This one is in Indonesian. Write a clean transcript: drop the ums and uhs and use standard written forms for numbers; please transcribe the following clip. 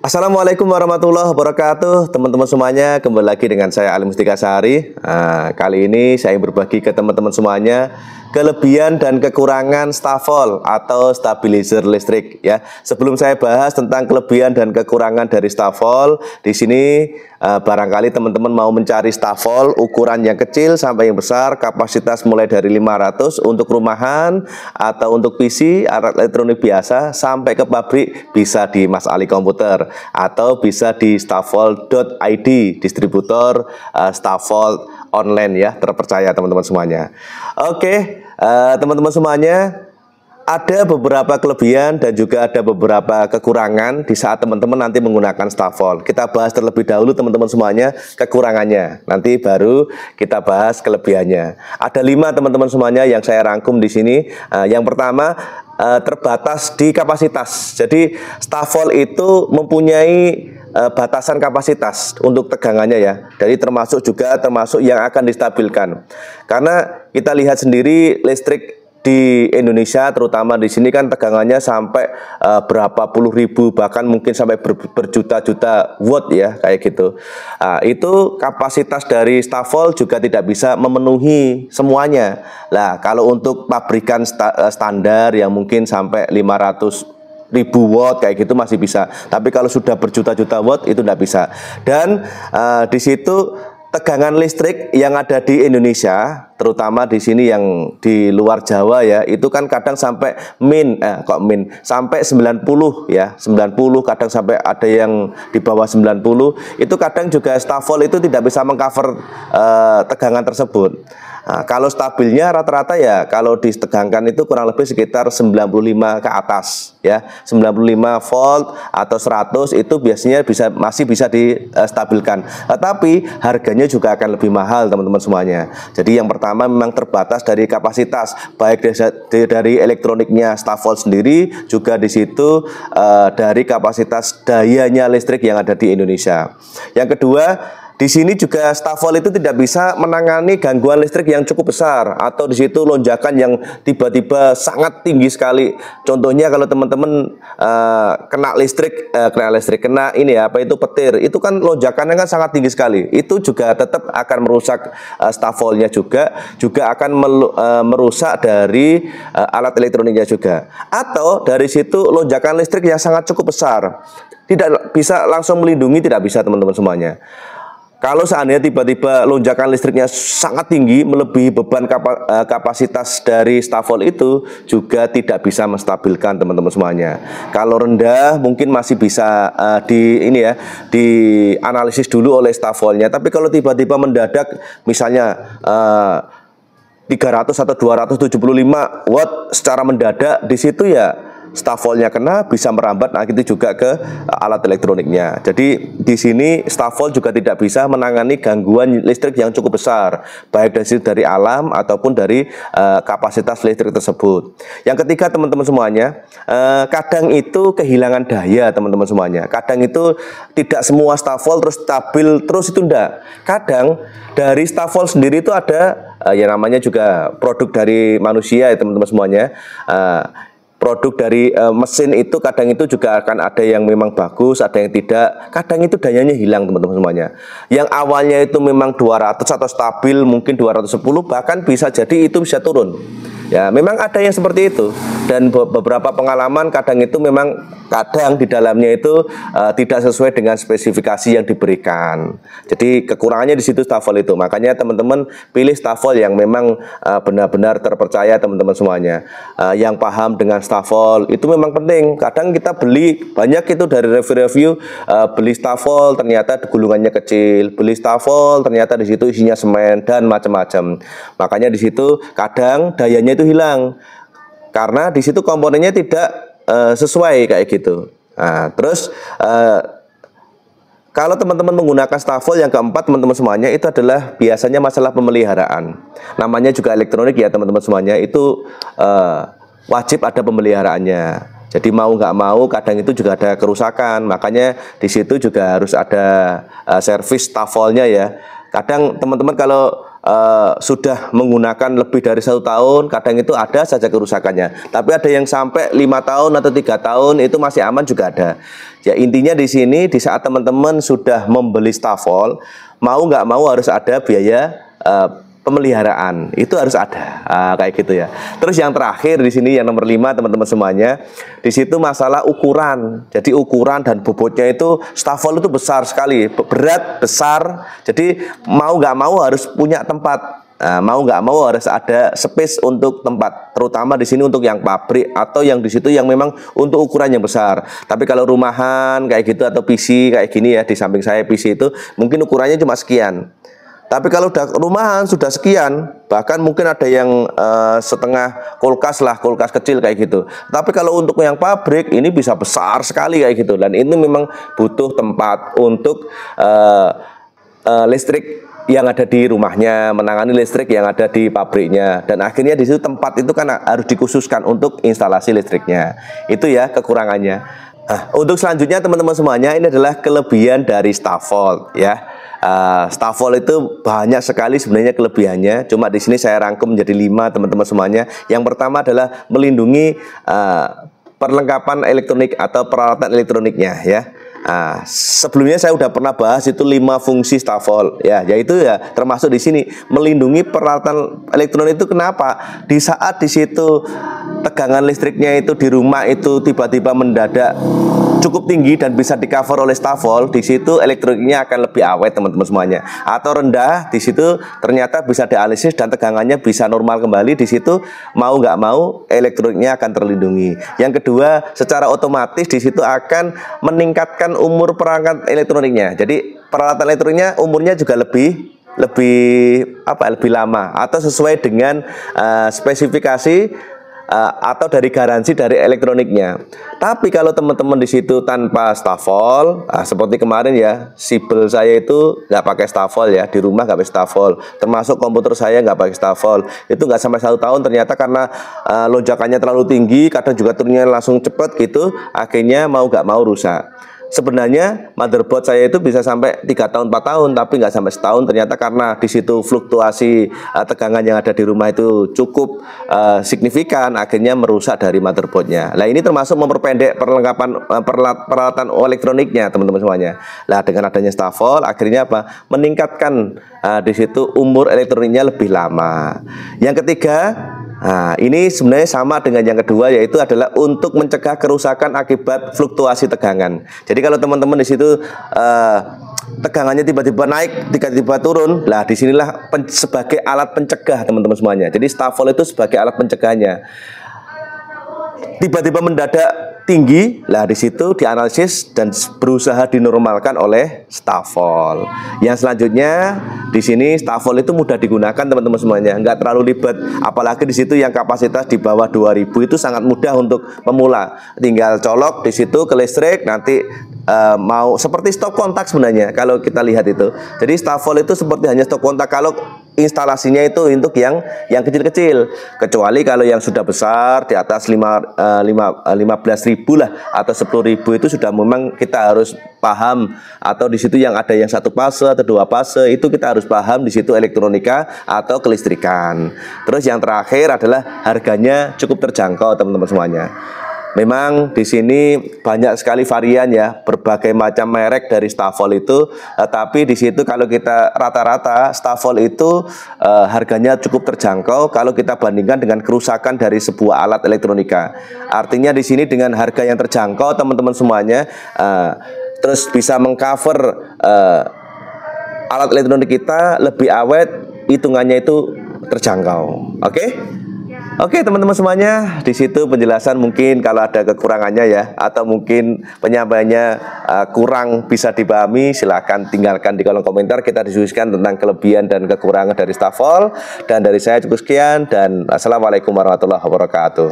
Assalamualaikum warahmatullahi wabarakatuh, teman-teman semuanya. Kembali lagi dengan saya Ali Mustika Sari. Kali ini saya berbagi ke teman-teman semuanya kelebihan dan kekurangan stafol atau stabilizer listrik ya. Sebelum saya bahas tentang kelebihan dan kekurangan dari stafol, di sini barangkali teman-teman mau mencari stafol ukuran yang kecil sampai yang besar, kapasitas mulai dari 500 untuk rumahan atau untuk PC, alat elektronik biasa, sampai ke pabrik bisa di Mas Ali Komputer atau bisa di stafol.id, distributor stafol online ya, terpercaya teman-teman semuanya. Oke, teman-teman semuanya, ada beberapa kelebihan dan juga ada beberapa kekurangan di saat teman-teman nanti menggunakan stafol. Kita bahas terlebih dahulu teman-teman semuanya kekurangannya, nanti baru kita bahas kelebihannya. Ada 5 teman-teman semuanya yang saya rangkum di sini. Yang pertama, terbatas di kapasitas. Jadi stafol itu mempunyai batasan kapasitas untuk tegangannya ya. Jadi termasuk yang akan distabilkan. Karena kita lihat sendiri listrik di Indonesia, terutama di sini kan tegangannya sampai berapa puluh ribu, bahkan mungkin sampai berjuta-juta watt ya, kayak gitu. Itu kapasitas dari stafol juga tidak bisa memenuhi semuanya. Lah, kalau untuk pabrikan standar yang mungkin sampai 500.000 watt kayak gitu masih bisa. Tapi kalau sudah berjuta-juta watt itu tidak bisa. Dan di situ tegangan listrik yang ada di Indonesia, terutama di sini yang di luar Jawa ya, itu kan kadang sampai sampai 90 ya, 90, kadang sampai ada yang di bawah 90. Itu kadang juga stafol itu tidak bisa mengcover tegangan tersebut. Kalau stabilnya rata-rata ya, kalau ditegangkan itu kurang lebih sekitar 95 ke atas ya, 95 volt atau 100 itu biasanya masih bisa distabilkan. Tetapi harganya juga akan lebih mahal teman-teman semuanya. Jadi yang pertama memang terbatas dari kapasitas, baik dari elektroniknya stafol sendiri, juga di situ dari kapasitas dayanya listrik yang ada di Indonesia. Yang kedua, di sini juga stafol itu tidak bisa menangani gangguan listrik yang cukup besar, atau di situ lonjakan yang tiba-tiba sangat tinggi sekali. Contohnya kalau teman-teman kena petir, itu kan lonjakannya kan sangat tinggi sekali. Itu juga tetap akan merusak stafolnya, juga akan merusak dari alat elektroniknya juga. Atau dari situ lonjakan listrik yang sangat cukup besar, tidak bisa langsung melindungi, tidak bisa teman-teman semuanya. Kalau seandainya tiba-tiba lonjakan listriknya sangat tinggi, melebihi beban kapasitas dari stafol, itu juga tidak bisa menstabilkan teman-teman semuanya. Kalau rendah mungkin masih bisa dianalisis dulu oleh stafolnya. Tapi kalau tiba-tiba mendadak misalnya 300 atau 275 watt secara mendadak, di situ ya stafolnya kena, bisa merambat itu juga ke alat elektroniknya. Jadi di sini stafol juga tidak bisa menangani gangguan listrik yang cukup besar, baik dari alam ataupun dari kapasitas listrik tersebut. Yang ketiga teman-teman semuanya, kadang itu kehilangan daya teman-teman semuanya. Kadang itu tidak semua stafol terus stabil terus, itu enggak. Kadang dari stafol sendiri itu ada yang namanya juga produk dari manusia ya teman-teman semuanya. Produk dari mesin itu kadang itu juga akan ada yang memang bagus, ada yang tidak. Kadang itu dayanya hilang teman-teman semuanya. Yang awalnya itu memang 200 atau stabil mungkin 210, bahkan bisa jadi itu bisa turun. Ya, memang ada yang seperti itu. Dan beberapa pengalaman kadang itu memang di dalamnya itu tidak sesuai dengan spesifikasi yang diberikan. Jadi kekurangannya di situ stafol itu. Makanya teman-teman pilih stafol yang memang benar-benar terpercaya teman-teman semuanya. Yang paham dengan stafol itu memang penting. Kadang kita beli banyak itu dari review-review, beli stafol ternyata gulungannya kecil, beli stafol ternyata di situ isinya semen dan macam-macam. Makanya di situ kadang dayanya itu hilang karena di situ komponennya tidak sesuai kayak gitu. Terus kalau teman-teman menggunakan stafol, yang keempat teman-teman semuanya, itu adalah biasanya masalah pemeliharaan. Namanya juga elektronik ya teman-teman semuanya, itu wajib ada pemeliharaannya. Jadi mau nggak mau kadang itu juga ada kerusakan. Makanya di situ juga harus ada servis stafolnya ya. Kadang teman-teman kalau sudah menggunakan lebih dari 1 tahun, kadang itu ada saja kerusakannya. Tapi ada yang sampai 5 tahun atau 3 tahun itu masih aman juga ada. Ya intinya di sini di saat teman-teman sudah membeli Stavol, mau nggak mau harus ada biaya pemeliharaan, itu harus ada kayak gitu ya. Terus yang terakhir di sini yang nomor 5 teman-teman semuanya, di situ masalah ukuran. Jadi ukuran dan bobotnya itu Stavol itu besar sekali, berat besar. Jadi mau nggak mau harus punya tempat. Mau nggak mau harus ada space untuk tempat, terutama di sini untuk yang pabrik atau yang di situ yang memang untuk ukuran yang besar. Tapi kalau rumahan kayak gitu atau PC kayak gini ya, di samping saya PC itu mungkin ukurannya cuma sekian. Tapi kalau udah rumahan sudah sekian, bahkan mungkin ada yang setengah kulkas lah, kulkas kecil kayak gitu. Tapi kalau untuk yang pabrik ini bisa besar sekali kayak gitu. Dan ini memang butuh tempat untuk listrik yang ada di rumahnya, menangani listrik yang ada di pabriknya. Dan akhirnya di situ tempat itu kan harus dikhususkan untuk instalasi listriknya. Itu ya kekurangannya. Nah, untuk selanjutnya teman-teman semuanya, ini adalah kelebihan dari Stavol ya. Stavol itu banyak sekali sebenarnya kelebihannya. Cuma di sini saya rangkum menjadi 5 teman-teman semuanya. Yang pertama adalah melindungi perlengkapan elektronik atau peralatan elektroniknya ya. Sebelumnya saya udah pernah bahas itu 5 fungsi Stavol ya, yaitu ya termasuk di sini melindungi peralatan elektronik itu. Kenapa? Di saat di situ tegangan listriknya itu di rumah itu tiba-tiba mendadak cukup tinggi dan bisa di cover oleh Stavol, di situ elektroniknya akan lebih awet teman-teman semuanya. Atau rendah, di situ ternyata bisa dialisis dan tegangannya bisa normal kembali. Di situ mau nggak mau elektroniknya akan terlindungi. Yang kedua, secara otomatis di situ akan meningkatkan umur perangkat elektroniknya. Jadi peralatan elektroniknya umurnya juga lebih lama atau sesuai dengan spesifikasi atau dari garansi dari elektroniknya. Tapi kalau teman-teman di situ tanpa Stavol, seperti kemarin ya, sibel saya itu nggak pakai Stavol ya, di rumah nggak pakai Stavol, termasuk komputer saya nggak pakai Stavol, itu nggak sampai 1 tahun ternyata karena lonjakannya terlalu tinggi, kadang juga turunnya langsung cepet gitu, akhirnya mau nggak mau rusak. Sebenarnya motherboard saya itu bisa sampai 3 tahun 4 tahun, tapi nggak sampai setahun ternyata karena di situ fluktuasi tegangan yang ada di rumah itu cukup signifikan, akhirnya merusak dari motherboardnya. Nah ini termasuk memperpendek perlengkapan peralatan elektroniknya teman-teman semuanya. Nah dengan adanya Stavol akhirnya apa? Meningkatkan di situ umur elektroniknya lebih lama. Yang ketiga, nah, ini sebenarnya sama dengan yang kedua, yaitu adalah untuk mencegah kerusakan akibat fluktuasi tegangan. Jadi kalau teman-teman di situ tegangannya tiba-tiba naik, tiba-tiba turun, lah disinilah sebagai alat pencegah teman-teman semuanya. Jadi Stavol itu sebagai alat pencegahnya. Tiba-tiba mendadak tinggi, lah di situ dianalisis dan berusaha dinormalkan oleh Stavol. Yang selanjutnya di sini Stavol itu mudah digunakan teman-teman semuanya, nggak terlalu ribet. Apalagi di situ yang kapasitas di bawah 2000 itu sangat mudah untuk pemula. Tinggal colok di situ ke listrik, nanti mau seperti stop kontak sebenarnya kalau kita lihat itu. Jadi Stavol itu seperti hanya stop kontak kalau instalasinya itu untuk yang kecil-kecil. Kecuali kalau yang sudah besar di atas 15.000 lah atau 10.000 itu sudah memang kita harus paham, atau di situ yang ada yang 1 fase atau 2 fase itu kita harus paham di situ elektronika atau kelistrikan. Terus yang terakhir adalah harganya cukup terjangkau teman-teman semuanya. Memang di sini banyak sekali varian ya, berbagai macam merek dari Stavol itu, tapi di situ kalau kita rata-rata Stavol itu harganya cukup terjangkau kalau kita bandingkan dengan kerusakan dari sebuah alat elektronika. Artinya di sini dengan harga yang terjangkau teman-teman semuanya, terus bisa mengcover alat elektronik kita lebih awet, hitungannya itu terjangkau. Oke teman-teman semuanya, di situ penjelasan mungkin kalau ada kekurangannya ya, atau mungkin penyampaiannya kurang bisa dipahami, silahkan tinggalkan di kolom komentar. Kita diskusikan tentang kelebihan dan kekurangan dari Stavol. Dan dari saya cukup sekian, dan assalamualaikum warahmatullahi wabarakatuh.